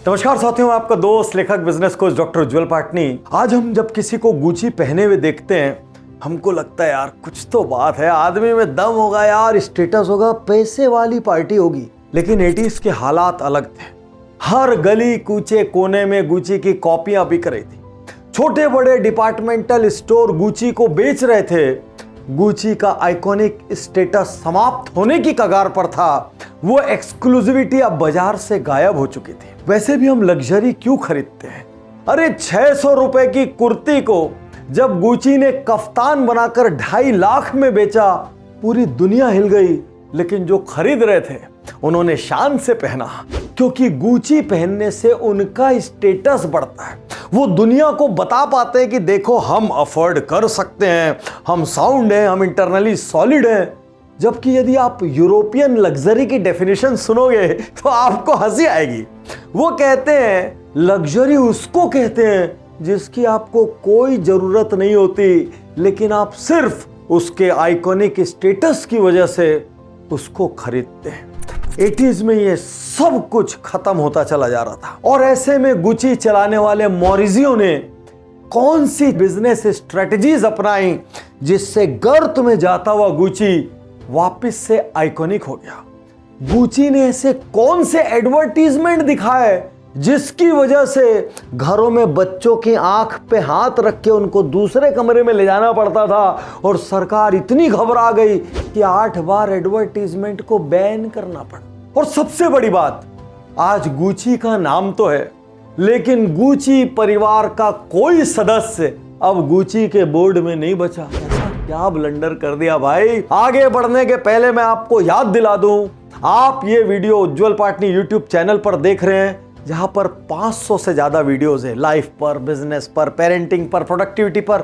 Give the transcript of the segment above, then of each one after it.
नमस्कार साथियों, आपका दोस्त लेखक बिजनेस कोच डॉक्टर उज्जवल पाटनी। आज हम जब किसी को गुची पहने हुए देखते हैं, हमको लगता है यार कुछ तो बात है, आदमी में दम होगा यार, स्टेटस होगा, पैसे वाली पार्टी होगी। लेकिन 80s के हालात अलग थे। हर गली कूचे कोने में गुची की कॉपियां बिक रही थी। छोटे बड़े डिपार्टमेंटल स्टोर गुची को बेच रहे थे। गुची का आइकॉनिक स्टेटस समाप्त होने की कगार पर था। वो एक्सक्लूसिविटी अब बाजार से गायब हो चुकी थी। वैसे भी हम लग्जरी क्यों खरीदते हैं? अरे 600 रुपए की कुर्ती को जब गुची ने कफ्तान बनाकर 2.5 लाख में बेचा, पूरी दुनिया हिल गई। लेकिन जो खरीद रहे थे उन्होंने शान से पहना, क्योंकि गुची पहनने से उनका स्टेटस बढ़ता है। वो दुनिया को बता पाते हैं कि देखो हम अफोर्ड कर सकते हैं, हम साउंड हैं, हम इंटरनली सॉलिड हैं। जबकि यदि आप यूरोपियन लग्जरी की डेफिनेशन सुनोगे तो आपको हंसी आएगी। वो कहते हैं लग्जरी उसको कहते हैं जिसकी आपको कोई जरूरत नहीं होती, लेकिन आप सिर्फ उसके आइकॉनिक स्टेटस की वजह से उसको खरीदते हैं। 80s में ये सब कुछ खत्म होता चला जा रहा था, और ऐसे में गुची चलाने वाले मॉरिजियो ने कौन सी बिजनेस स्ट्रेटजीज अपनाई जिससे गर्त में जाता हुआ गुची वापस से आइकॉनिक हो गया। गुची ने ऐसे कौन से एडवर्टीजमेंट दिखाए जिसकी वजह से घरों में बच्चों की आंख पे हाथ रख के उनको दूसरे कमरे में ले जाना पड़ता था, और सरकार इतनी घबरा गई कि 8 बार एडवर्टीजमेंट को बैन करना पड़ा। और सबसे बड़ी बात, आज गुची का नाम तो है, लेकिन गुची परिवार का कोई सदस्य अब गुची के बोर्ड में नहीं बचा। क्या ब्लंडर कर दिया भाई। आगे बढ़ने के पहले मैं आपको याद दिला दूं, आप ये वीडियो उज्जवल पाटनी यूट्यूब चैनल पर देख रहे हैं, जहां पर 500 से ज्यादा वीडियोस है। लाइफ पर, बिजनेस पर, पेरेंटिंग पर, प्रोडक्टिविटी पर,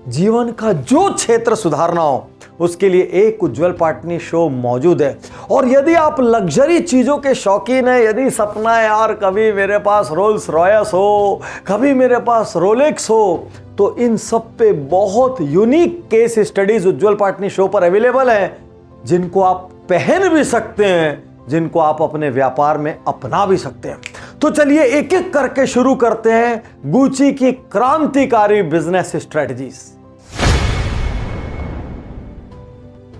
जीवन का जो क्षेत्र सुधारना हो उसके लिए एक उज्जवल पाटनी शो मौजूद है। और यदि आप लग्जरी चीजों के शौकीन हैं, यदि सपना है यार कभी मेरे पास रोल्स रॉयस हो, कभी मेरे पास रोलेक्स हो, तो इन सब पे बहुत यूनिक केस स्टडीज उज्जवल पाटनी शो पर अवेलेबल हैं, जिनको आप पहन भी सकते हैं, जिनको आप अपने व्यापार में अपना भी सकते हैं। तो चलिए एक एक करके शुरू करते हैं गुची की क्रांतिकारी बिजनेस स्ट्रेटजीज।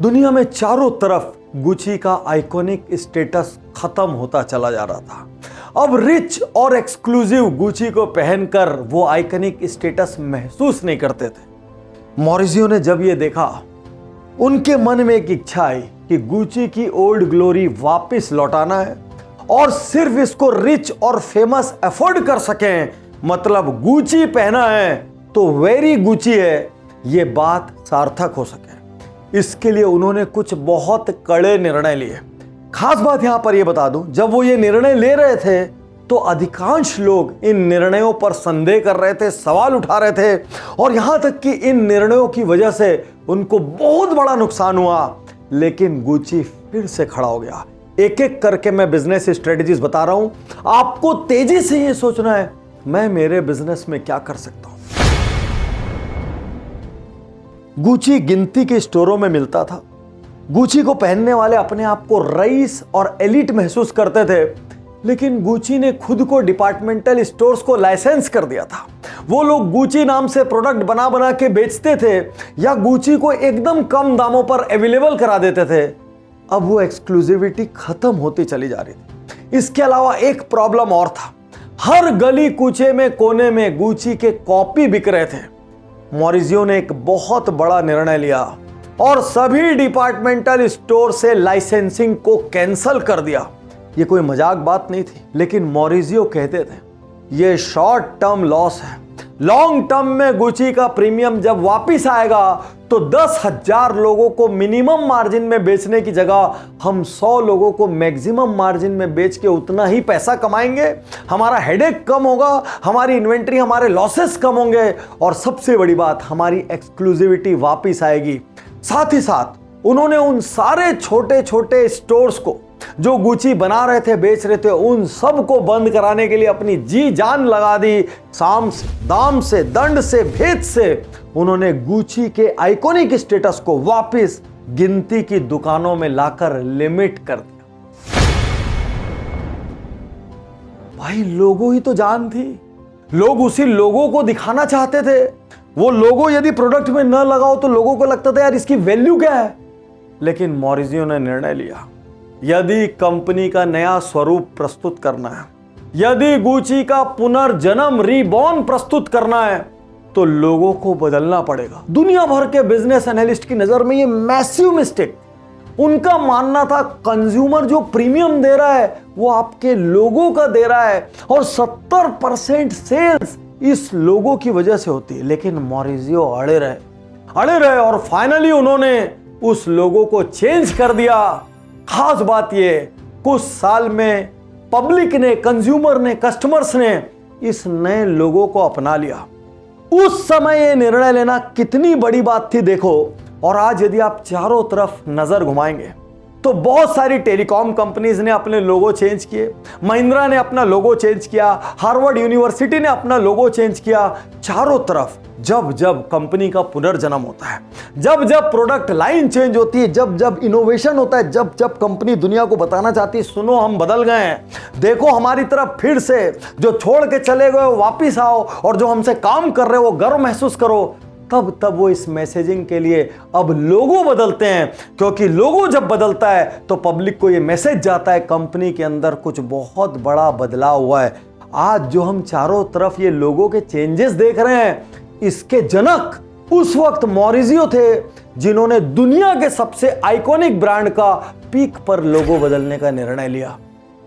दुनिया में चारों तरफ गुची का आइकॉनिक स्टेटस खत्म होता चला जा रहा था। अब रिच और एक्सक्लूसिव गुची को पहनकर वो आइकॉनिक स्टेटस महसूस नहीं करते थे। मॉरिजियो ने जब ये देखा, उनके मन में एक इच्छा आई कि गुची की ओल्ड ग्लोरी वापस लौटाना है, और सिर्फ इसको रिच और फेमस अफोर्ड कर सकें, मतलब गुची पहना है तो वेरी गुची है, ये बात सार्थक हो सके। इसके लिए उन्होंने कुछ बहुत कड़े निर्णय लिए। खास बात यहां पर यह बता दूं, जब वो ये निर्णय ले रहे थे तो अधिकांश लोग इन निर्णयों पर संदेह कर रहे थे, सवाल उठा रहे थे, और यहां तक कि इन निर्णयों की वजह से उनको बहुत बड़ा नुकसान हुआ। लेकिन गुची फिर से खड़ा हो गया। एक एक करके मैं बिजनेस स्ट्रेटजीज बता रहा हूं, आपको तेजी से यह सोचना है मैं मेरे बिजनेस में क्या कर सकता हूं। गुची गिनती के स्टोरों में मिलता था। गुची को पहनने वाले अपने आप को रईस और एलिट महसूस करते थे, लेकिन गुची ने खुद को डिपार्टमेंटल स्टोर्स को लाइसेंस कर दिया था। वो लोग गुची नाम से प्रोडक्ट बना बना के बेचते थे, या गुची को एकदम कम दामों पर अवेलेबल करा देते थे। अब वो एक्सक्लूसिविटी खत्म होती चली जा रही थी। इसके अलावा एक प्रॉब्लम और था, हर गली कूचे में कोने में गुची के कॉपी बिक रहे थे। मॉरिजियो ने एक बहुत बड़ा निर्णय लिया और सभी डिपार्टमेंटल स्टोर से लाइसेंसिंग को कैंसिल कर दिया। ये कोई मजाक बात नहीं थी, लेकिन मॉरिजियो कहते थे ये शॉर्ट टर्म लॉस है। लॉन्ग टर्म में गुची का प्रीमियम जब वापस आएगा तो 10,000 लोगों को मिनिमम मार्जिन में बेचने की जगह हम 100 लोगों को मैक्सिमम मार्जिन में बेच के उतना ही पैसा कमाएंगे। हमारा हेडेक कम होगा, हमारी इन्वेंट्री, हमारे लॉसेस कम होंगे, और सबसे बड़ी बात, हमारी एक्सक्लूसिविटी वापस आएगी। साथ ही साथ उन्होंने उन सारे छोटे छोटे स्टोर्स को जो गुची बना रहे थे, बेच रहे थे, उन सब को बंद कराने के लिए अपनी जी जान लगा दी। साम से, दाम से, दंड से, भेद से उन्होंने गुची के आइकॉनिक स्टेटस को वापस गिनती की दुकानों में लाकर लिमिट कर दिया। भाई लोगो ही तो जान थी, लोग उसी लोगो को दिखाना चाहते थे। वो लोगो यदि प्रोडक्ट में न लगाओ तो लोगों को लगता था यार इसकी वैल्यू क्या है। लेकिन मॉरिजियो ने निर्णय लिया, यदि कंपनी का नया स्वरूप प्रस्तुत करना है, यदि गुची का पुनर्जन्म रीबॉर्न प्रस्तुत करना है, तो लोगों को बदलना पड़ेगा। दुनिया भर के बिजनेस एनालिस्ट की नजर में ये मैसिव मिस्टेक। उनका मानना था कंज्यूमर जो प्रीमियम दे रहा है वो आपके लोगों का दे रहा है और 70% सेल्स इस लोगों की वजह से होती है। लेकिन मॉरिजियो अड़े रहे और फाइनली उन्होंने उस लोगों को चेंज कर दिया। खास बात ये, कुछ साल में पब्लिक ने, कंज्यूमर ने, कस्टमर्स ने इस नए लोगों को अपना लिया। उस समय ये निर्णय लेना कितनी बड़ी बात थी देखो। और आज यदि आप चारों तरफ नजर घुमाएंगे तो बहुत सारी टेलीकॉम कंपनीज ने अपने लोगो चेंज किए, महिंद्रा ने अपना लोगो चेंज किया, हार्वर्ड यूनिवर्सिटी ने अपना लोगो चेंज किया। चारों तरफ जब जब कंपनी का पुनर्जन्म होता है, जब जब प्रोडक्ट लाइन चेंज होती है, जब जब इनोवेशन होता है, जब जब कंपनी दुनिया को बताना चाहती है सुनो हम बदल गए हैं, देखो हमारी तरफ फिर से, जो छोड़ के चले गए वापिस आओ और जो हमसे काम कर रहे हो वो गर्व महसूस करो, तब वो इस मैसेजिंग के लिए अब लोगो बदलते हैं। क्योंकि लोगो जब बदलता है तो पब्लिक को ये मैसेज जाता है कंपनी के अंदर कुछ बहुत बड़ा बदलाव हुआ है। आज जो हम चारों तरफ ये लोगों के चेंजेस देख रहे हैं, इसके जनक उस वक्त मॉरिजियो थे जिन्होंने दुनिया के सबसे आइकॉनिक ब्रांड का पीक पर लोगो बदलने का निर्णय लिया।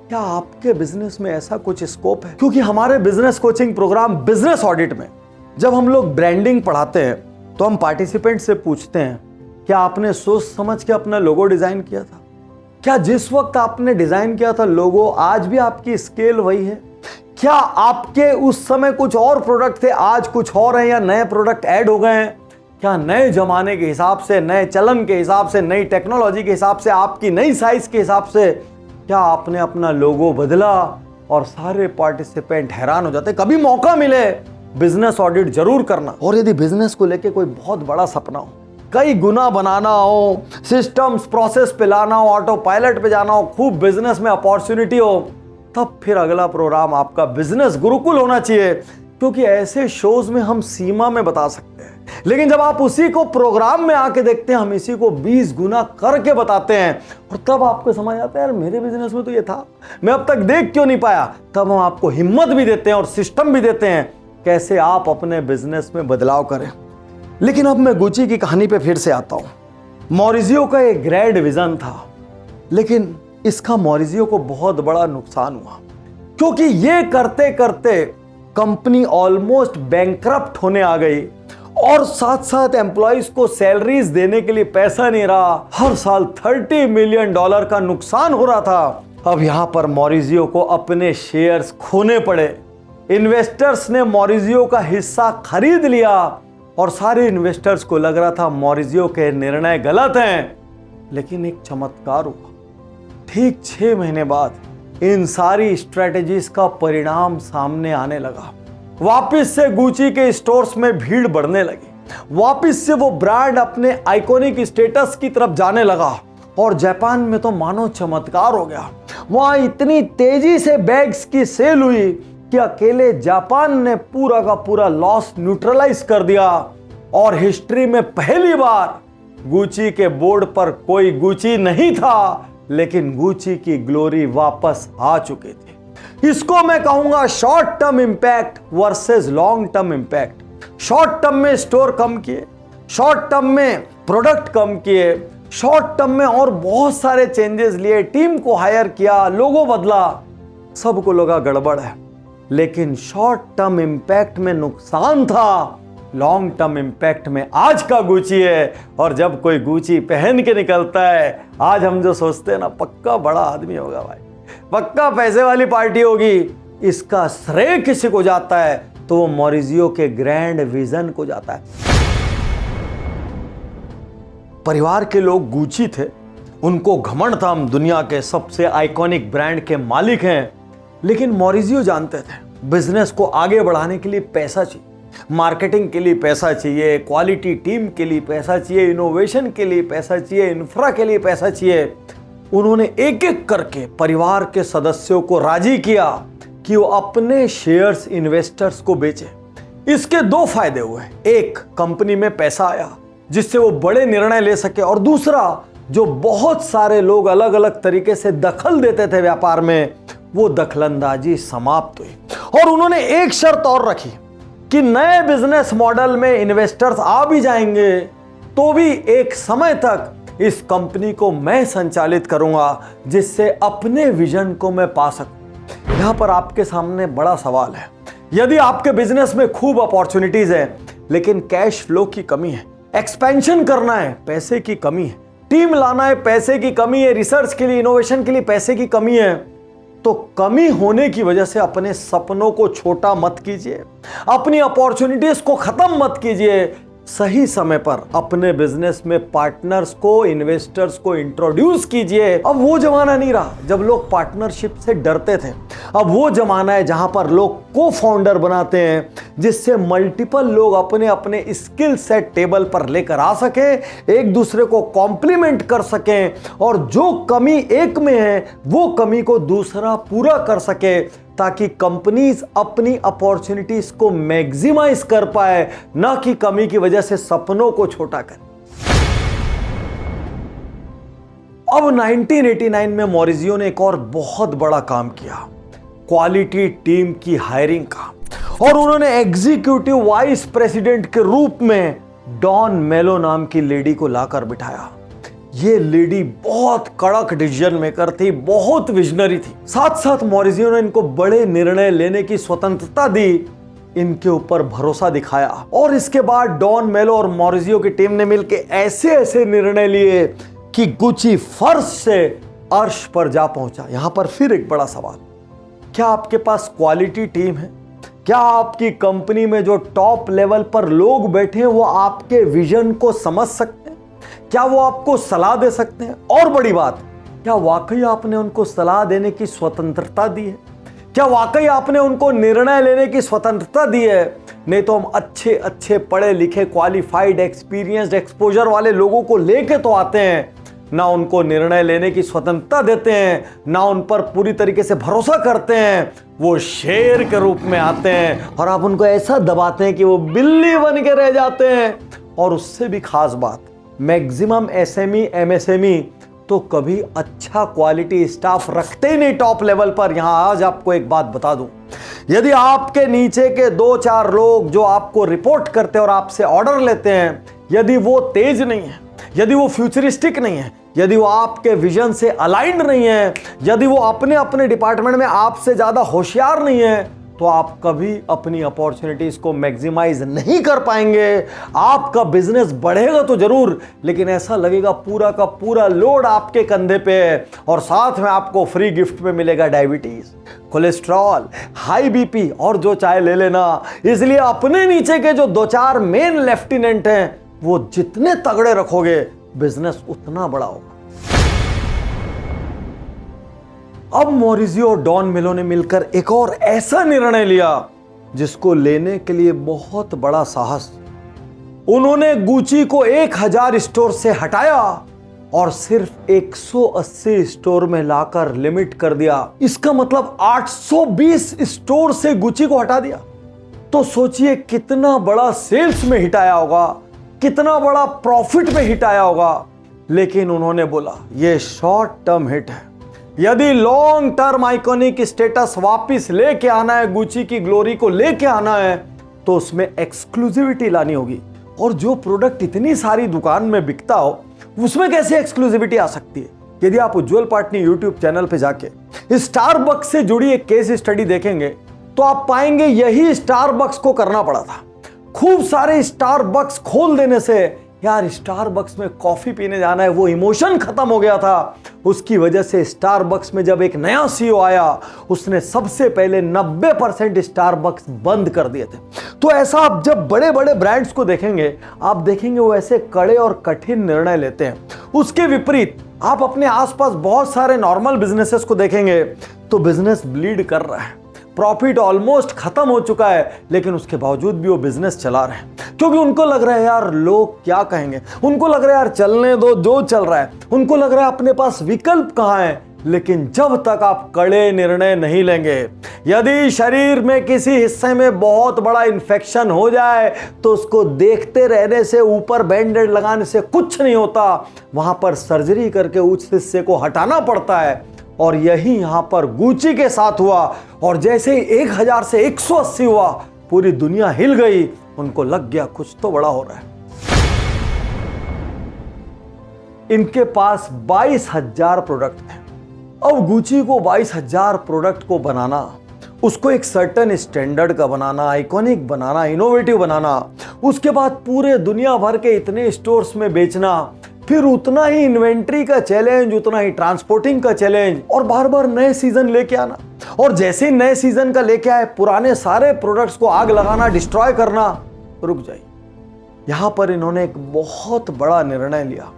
क्या आपके बिजनेस में ऐसा कुछ स्कोप है? क्योंकि हमारे business coaching program business audit में जब हम लोग ब्रांडिंग पढ़ाते हैं तो हम पार्टिसिपेंट से पूछते हैं, क्या आपने सोच समझ के अपना लोगो डिजाइन किया था? क्या जिस वक्त आपने डिजाइन किया था लोगो आज भी आपकी स्केल वही है? क्या आपके उस समय कुछ और प्रोडक्ट थे, आज कुछ और है, या नए प्रोडक्ट ऐड हो गए हैं? क्या नए जमाने के हिसाब से, नए चलन के हिसाब से, नई टेक्नोलॉजी के हिसाब से, आपकी नई साइज के हिसाब से क्या आपने अपना लोगो बदला? और सारे पार्टिसिपेंट हैरान हो जाते। कभी मौका मिले बिजनेस ऑडिट जरूर करना। और यदि बिजनेस को लेके कोई बहुत बड़ा सपना हो, कई गुना बनाना हो, सिस्टम्स प्रोसेस पे लाना हो, ऑटो पायलट पे जाना हो, खूब बिजनेस में अपॉर्चुनिटी हो, तब फिर अगला प्रोग्राम आपका बिजनेस गुरुकुल होना चाहिए। क्योंकि ऐसे शोज में हम सीमा में बता सकते हैं, लेकिन जब आप उसी को प्रोग्राम में आके देखते हैं हम इसी को 20 गुना करके बताते हैं और तब आपको समझ आता है यार मेरे बिजनेस में तो ये था, मैं अब तक देख क्यों नहीं पाया। तब हम आपको हिम्मत भी देते हैं और सिस्टम भी देते हैं कैसे आप अपने बिजनेस में बदलाव करें। लेकिन अब मैं गुची की कहानी पे फिर से आता हूं। मॉरिजियो का एक ग्रैंड विजन था, लेकिन इसका मॉरिजियो को बहुत बड़ा नुकसान हुआ क्योंकि ये करते करते कंपनी ऑलमोस्ट बैंकरप्ट होने आ गई और साथ साथ एम्प्लॉइज को सैलरीज देने के लिए पैसा नहीं रहा। हर साल $30 मिलियन का नुकसान हो रहा था। अब यहां पर मॉरिजियो को अपने शेयर्स खोने पड़े। इन्वेस्टर्स ने मॉरिजियो का हिस्सा खरीद लिया और सारे इन्वेस्टर्स को लग रहा था मॉरिजियो के निर्णय गलत हैं। लेकिन एक चमत्कार हुआ, ठीक 6 महीने बाद इन सारी स्ट्रेटेजीज का परिणाम सामने आने लगा। वापस से गुची के स्टोर्स में भीड़ बढ़ने लगी, वापस से वो ब्रांड अपने आइकॉनिक स्टेटस की तरफ जाने लगा और जापान में तो मानो चमत्कार हो गया। वहां इतनी तेजी से बैग्स की सेल हुई कि अकेले जापान ने पूरा का पूरा लॉस न्यूट्रलाइज कर दिया और हिस्ट्री में पहली बार गुची के बोर्ड पर कोई गुची नहीं था, लेकिन गुची की ग्लोरी वापस आ चुकी थी। इसको मैं कहूंगा short term impact versus long term impact. Short term में स्टोर कम किए, शॉर्ट टर्म में प्रोडक्ट कम किए, शॉर्ट टर्म में और बहुत सारे चेंजेस लिए, टीम को हायर किया, लोगो बदला, सबको लगा गड़बड़ है। लेकिन शॉर्ट टर्म इंपैक्ट में नुकसान था, लॉन्ग टर्म इंपैक्ट में आज का गुची है। और जब कोई गुची पहन के निकलता है, आज हम जो सोचते हैं ना पक्का बड़ा आदमी होगा भाई, पक्का पैसे वाली पार्टी होगी, इसका श्रेय किसी को जाता है तो वो मॉरिजियो के ग्रैंड विजन को जाता है। परिवार के लोग गुची थे, उनको घमंड था हम दुनिया के सबसे आइकॉनिक ब्रांड के मालिक हैं। लेकिन मॉरिजियो जानते थे बिजनेस को आगे बढ़ाने के लिए पैसा चाहिए, मार्केटिंग के लिए पैसा चाहिए, क्वालिटी टीम के लिए पैसा चाहिए, इनोवेशन के लिए पैसा चाहिए, इंफ्रा के लिए पैसा चाहिए। उन्होंने एक एक करके परिवार के सदस्यों को राजी किया कि वो अपने शेयर्स इन्वेस्टर्स को बेचे। इसके दो फायदे हुए, एक कंपनी में पैसा आया जिससे वो बड़े निर्णय ले सके, और दूसरा जो बहुत सारे लोग अलग अलग तरीके से दखल देते थे व्यापार में, वो दखलंदाजी समाप्त हुई। और उन्होंने एक शर्त और रखी कि नए बिजनेस मॉडल में इन्वेस्टर्स आ भी जाएंगे तो भी एक समय तक इस कंपनी को मैं संचालित करूंगा जिससे अपने विजन को मैं पा सकूं। यहां पर आपके सामने बड़ा सवाल है, यदि आपके बिजनेस में खूब अपॉर्चुनिटीज है लेकिन कैश फ्लो की कमी है, एक्सपेंशन करना है पैसे की कमी है, टीम लाना है पैसे की कमी है, रिसर्च के लिए इनोवेशन के लिए पैसे की कमी है, तो कमी होने की वजह से अपने सपनों को छोटा मत कीजिए, अपनी अपॉर्चुनिटीज को खत्म मत कीजिए। सही समय पर अपने बिजनेस में पार्टनर्स को, इन्वेस्टर्स को इंट्रोड्यूस कीजिए। अब वो जमाना नहीं रहा जब लोग पार्टनरशिप से डरते थे, अब वो जमाना है जहां पर लोग को फाउंडर बनाते हैं जिससे मल्टीपल लोग अपने अपने स्किल सेट टेबल पर लेकर आ सके, एक दूसरे को कॉम्प्लीमेंट कर सकें और जो कमी एक में है वो कमी को दूसरा पूरा कर सके, ताकि कंपनीज अपनी अपॉर्चुनिटीज को मैक्सिमाइज कर पाए, ना कि कमी की वजह से सपनों को छोटा कर। अब 1989 में मॉरिजियो ने एक और बहुत बड़ा काम किया, क्वालिटी टीम की हायरिंग का, और उन्होंने एग्जीक्यूटिव वाइस प्रेसिडेंट के रूप में डॉन मेलो नाम की लेडी को लाकर बिठाया। ये लेडी बहुत कड़क डिसीजन मेकर थी, बहुत विजनरी थी। साथ साथ मॉरिजियो ने इनको बड़े निर्णय लेने की स्वतंत्रता दी, इनके ऊपर भरोसा दिखाया, और इसके बाद डॉन मेलो और मॉरिजियो की टीम ने मिलकर ऐसे ऐसे निर्णय लिए कि गुची फर्श से अर्श पर जा पहुंचा। यहां पर फिर एक बड़ा सवाल, क्या आपके पास क्वालिटी टीम है? क्या आपकी कंपनी में जो टॉप लेवल पर लोग बैठे हैं वो आपके विजन को समझ सकते हैं? क्या वो आपको सलाह दे सकते हैं? और बड़ी बात, क्या वाकई आपने उनको सलाह देने की स्वतंत्रता दी है? क्या वाकई आपने उनको निर्णय लेने की स्वतंत्रता दी है? नहीं तो हम अच्छे अच्छे पढ़े लिखे, क्वालिफाइड, एक्सपीरियंस्ड, एक्सपोजर वाले लोगों को लेके तो आते हैं, ना उनको निर्णय लेने की स्वतंत्रता देते हैं, ना उन पर पूरी तरीके से भरोसा करते हैं। वो शेर के रूप में आते हैं और आप उनको ऐसा दबाते हैं कि वो बिल्ली बन के रह जाते हैं। और उससे भी खास बात, मैक्सिमम एसएमई, एमएसएमई तो कभी अच्छा क्वालिटी स्टाफ रखते ही नहीं टॉप लेवल पर। यहां आज आपको एक बात बता दूं, यदि आपके नीचे के 2-4 लोग जो आपको रिपोर्ट करते हैं और आपसे ऑर्डर लेते हैं, यदि वो तेज नहीं है, यदि वो फ्यूचरिस्टिक नहीं है, यदि वो आपके विजन से अलाइंड नहीं है, यदि वो अपने अपने डिपार्टमेंट में आपसे ज्यादा होशियार नहीं है, तो आप कभी अपनी अपॉर्चुनिटीज को मैक्सिमाइज नहीं कर पाएंगे। आपका बिजनेस बढ़ेगा तो जरूर, लेकिन ऐसा लगेगा पूरा का पूरा लोड आपके कंधे पे है, और साथ में आपको फ्री गिफ्ट में मिलेगा डायबिटीज, कोलेस्ट्रॉल, हाई बीपी और जो चाहे ले लेना। इसलिए अपने नीचे के जो 2-4 मेन लेफ्टिनेंट हैं, वो जितने तगड़े रखोगे बिजनेस उतना बड़ा होगा। अब मॉरिजियो और डॉन मेलो ने मिलकर एक और ऐसा निर्णय लिया जिसको लेने के लिए बहुत बड़ा साहस। उन्होंने गुची को 1000 स्टोर से हटाया और सिर्फ 180 स्टोर में लाकर लिमिट कर दिया। इसका मतलब 820 स्टोर से गुची को हटा दिया। तो सोचिए कितना बड़ा सेल्स में हिट आया होगा, कितना बड़ा प्रॉफिट में हिट आया होगा। लेकिन उन्होंने बोला ये शॉर्ट टर्म हिट है, यदि लॉन्ग टर्म आइकॉनिक स्टेटस वापस लेके आना है, गुची की ग्लोरी को लेके आना है, तो उसमें एक्सक्लूसिविटी लानी होगी। और जो प्रोडक्ट इतनी सारी दुकान में बिकता हो उसमें कैसे एक्सक्लूसिविटी आ सकती है? यदि आप उज्जवल पाटनी यूट्यूब चैनल पे जाके स्टारबक्स से जुड़ी एक केस स्टडी देखेंगे तो आप पाएंगे यही स्टारबक्स को करना पड़ा था। खूब सारे स्टारबक्स खोल देने से यार स्टारबक्स में कॉफी पीने जाना है, वो इमोशन खत्म हो गया था। उसकी वजह से स्टारबक्स में जब एक नया सीईओ आया, उसने सबसे पहले 90% स्टारबक्स बंद कर दिए थे। तो ऐसा आप जब बड़े बड़े ब्रांड्स को देखेंगे, आप देखेंगे वो ऐसे कड़े और कठिन निर्णय लेते हैं। उसके विपरीत आप अपने आसपास बहुत सारे नॉर्मल बिजनेसेस को देखेंगे तो बिजनेस ब्लीड कर रहा है, प्रॉफिट ऑलमोस्ट खत्म हो चुका है, लेकिन उसके बावजूद भी वो बिजनेस चला रहे हैं क्योंकि उनको लग रहा है यार लोग क्या कहेंगे, उनको लग रहा है यार चलने दो जो चल रहा है, उनको लग रहा है अपने पास विकल्प कहाँ है। लेकिन जब तक आप कड़े निर्णय नहीं लेंगे, यदि शरीर में किसी हिस्से में बहुत बड़ा इन्फेक्शन हो जाए तो उसको देखते रहने से, ऊपर बैंडेड लगाने से कुछ नहीं होता, वहां पर सर्जरी करके उस हिस्से को हटाना पड़ता है। और यही यहां पर गुची के साथ हुआ, और जैसे ही 1000 से 180 हुआ, पूरी दुनिया हिल गई। उनको लग गया कुछ तो बड़ा हो रहा है। इनके पास 22,000 प्रोडक्ट थे। अब गुची को 22,000 प्रोडक्ट को बनाना, उसको एक सर्टेन स्टैंडर्ड का बनाना, आइकॉनिक बनाना, इनोवेटिव बनाना, उसके बाद पूरे दुनिया भर के इतने स्टोर्स में बेचना, फिर उतना ही इन्वेंट्री का चैलेंज, उतना ही ट्रांसपोर्टिंग का चैलेंज, और बार बार नए सीजन लेके आना। और जैसे ही नए सीजन का लेके आए, पुराने सारे प्रोडक्ट्स को आग लगाना, डिस्ट्रॉय करना। रुक जाइए, यहां पर इन्होंने एक बहुत बड़ा निर्णय लिया।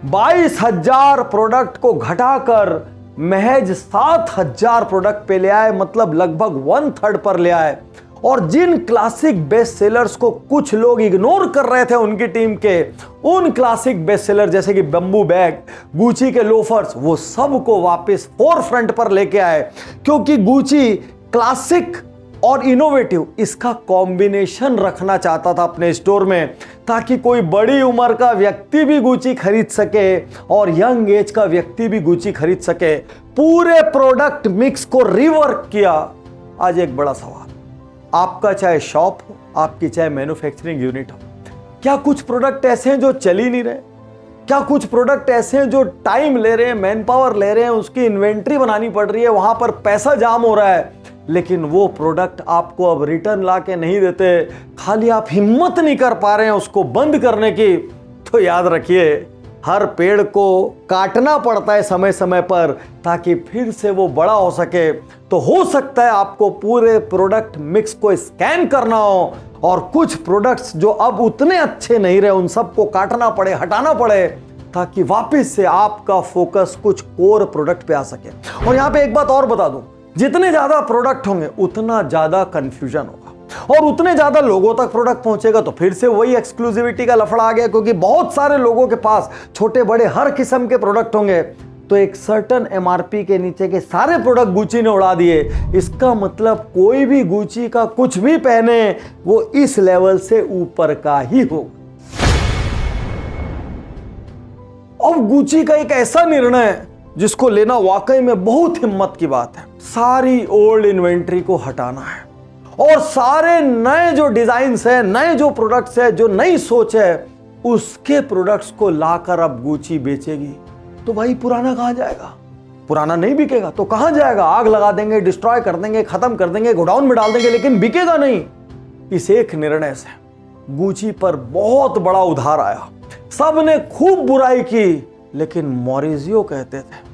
22,000 प्रोडक्ट को घटाकर महज 7,000 प्रोडक्ट पे ले आए, मतलब लगभग 1/3 पर ले आए। और जिन क्लासिक बेस्ट सेलर्स को कुछ लोग इग्नोर कर रहे थे उनकी टीम के, उन क्लासिक बेस्ट सेलर जैसे कि बंबू बैग, गुची के लोफर्स, वो सब को वापस फोरफ्रंट पर लेके आए। क्योंकि गुची क्लासिक और इनोवेटिव, इसका कॉम्बिनेशन रखना चाहता था अपने स्टोर में, ताकि कोई बड़ी उम्र का व्यक्ति भी गुची खरीद सके और यंग एज का व्यक्ति भी गुची खरीद सके। पूरे प्रोडक्ट मिक्स को रिवर्क किया। आज एक बड़ा सवाल, आपका चाहे शॉप हो, आपकी चाहे मैन्युफैक्चरिंग यूनिट हो, क्या कुछ प्रोडक्ट ऐसे हैं जो चल ही नहीं रहे? क्या कुछ प्रोडक्ट ऐसे हैं जो टाइम ले रहे हैं, मैन पावर ले रहे हैं, उसकी इन्वेंट्री बनानी पड़ रही है, वहां पर पैसा जाम हो रहा है, लेकिन वो प्रोडक्ट आपको अब रिटर्न ला के नहीं देते, खाली आप हिम्मत नहीं कर पा रहे हैं उसको बंद करने की? तो याद रखिए, हर पेड़ को काटना पड़ता है समय समय पर, ताकि फिर से वो बड़ा हो सके। तो हो सकता है आपको पूरे प्रोडक्ट मिक्स को स्कैन करना हो, और कुछ प्रोडक्ट्स जो अब उतने अच्छे नहीं रहे उन सबको काटना पड़े, हटाना पड़े, ताकि वापस से आपका फोकस कुछ कोर प्रोडक्ट पे आ सके। और यहां पे एक बात और बता दूं, जितने ज्यादा प्रोडक्ट होंगे उतना ज्यादा कंफ्यूजन होगा, और उतने ज्यादा लोगों तक प्रोडक्ट पहुंचेगा तो फिर से वही एक्सक्लूसिविटी का लफड़ा आ गया। क्योंकि बहुत सारे लोगों के पास छोटे बड़े हर किस्म के प्रोडक्ट होंगे, तो एक सर्टन एमआरपी के नीचे के सारे प्रोडक्ट गुची ने उड़ा दिए। इसका मतलब कोई भी गुची का कुछ भी पहने वो इस लेवल से ऊपर का ही हो। अब गुची का एक ऐसा निर्णय जिसको लेना वाकई में बहुत हिम्मत की बात है, सारी ओल्ड इन्वेंट्री को हटाना है, और सारे नए जो डिजाइन्स है, नए जो प्रोडक्ट्स है, जो नई सोच है, उसके प्रोडक्ट्स को लाकर अब गुची बेचेगी। तो भाई पुराना कहां जाएगा? पुराना नहीं बिकेगा तो कहां जाएगा? आग लगा देंगे, डिस्ट्रॉय कर देंगे, खत्म कर देंगे, गोडाउन में डाल देंगे, लेकिन बिकेगा नहीं। इस एक निर्णय से गुची पर बहुत बड़ा उधार आया। सबने खूब बुराई की, लेकिन मॉरिजियो कहते थे,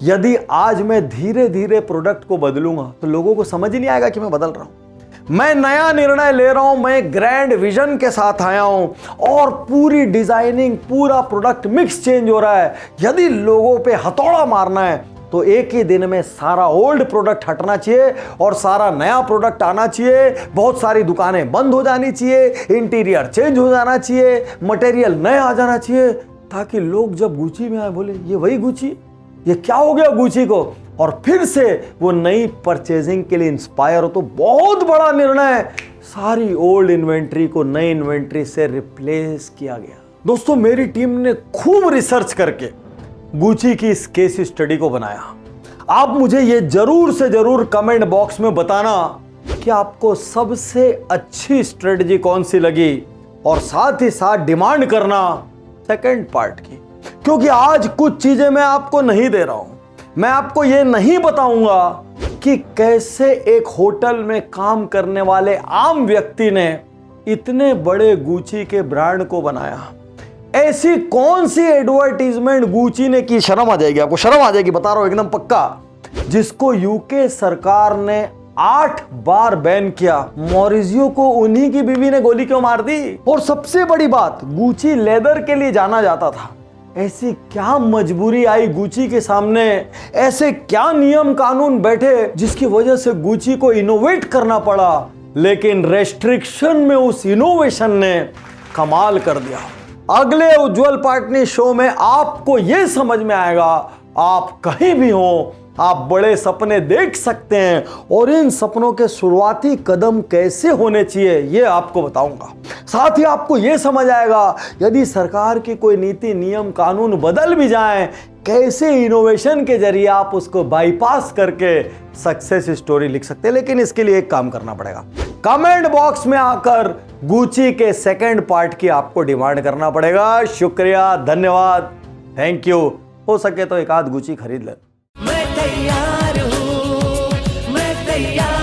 यदि आज मैं धीरे धीरे प्रोडक्ट को बदलूंगा तो लोगों को समझ ही नहीं आएगा कि मैं बदल रहा हूं। मैं नया निर्णय ले रहा हूं, मैं ग्रैंड विजन के साथ आया हूं, और पूरी डिजाइनिंग, पूरा प्रोडक्ट मिक्स चेंज हो रहा है। यदि लोगों पे हथौड़ा मारना है तो एक ही दिन में सारा ओल्ड प्रोडक्ट हटना चाहिए और सारा नया प्रोडक्ट आना चाहिए। बहुत सारी दुकानें बंद हो जानी चाहिए, इंटीरियर चेंज हो जाना चाहिए, मटेरियल नया आ जाना चाहिए, ताकि लोग जब गुची में आए बोले ये वही गुची, ये क्या हो गया गुची को, और फिर से वो नई परचेजिंग के लिए इंस्पायर हो। तो बहुत बड़ा निर्णय, सारी ओल्ड इन्वेंट्री को नई इन्वेंट्री से रिप्लेस किया गया। दोस्तों, मेरी टीम ने खूब रिसर्च करके गुची की इस केस स्टडी को बनाया। आप मुझे ये जरूर से जरूर कमेंट बॉक्स में बताना कि आपको सबसे अच्छी स्ट्रेटजी कौन सी लगी, और साथ ही साथ डिमांड करना सेकंड पार्ट की। क्योंकि आज कुछ चीजें मैं आपको नहीं दे रहा हूं, मैं आपको ये नहीं बताऊंगा कि कैसे एक होटल में काम करने वाले आम व्यक्ति ने इतने बड़े गुची के ब्रांड को बनाया। ऐसी कौन सी एडवर्टीजमेंट गुची ने की, शर्म आ जाएगी आपको, शर्म आ जाएगी, बता रहा हूं एकदम पक्का, जिसको यूके सरकार ने 8 बार बैन किया। मॉरिजियो को उन्हीं की बीवी ने गोली क्यों मार दी? और सबसे बड़ी बात, गुची लेदर के लिए जाना जाता था। ऐसी क्या मजबूरी आई गुची के सामने, ऐसे क्या नियम कानून बैठे जिसकी वजह से गुची को इनोवेट करना पड़ा, लेकिन रेस्ट्रिक्शन में उस इनोवेशन ने कमाल कर दिया। अगले उज्जवल पार्टनी शो में आपको यह समझ में आएगा आप कहीं भी हो, आप बड़े सपने देख सकते हैं और इन सपनों के शुरुआती कदम कैसे होने चाहिए ये आपको बताऊंगा। साथ ही आपको ये समझ आएगा यदि सरकार की कोई नीति, नियम, कानून बदल भी जाएं, कैसे इनोवेशन के जरिए आप उसको बाईपास करके सक्सेस स्टोरी लिख सकते हैं। लेकिन इसके लिए एक काम करना पड़ेगा, कमेंट बॉक्स में आकर गुची के सेकंड पार्ट की आपको डिमांड करना पड़ेगा। शुक्रिया, धन्यवाद, थैंक यू। हो सके तो एक आध गुची खरीद ले। मैं तैयार हूँ, मैं तैयार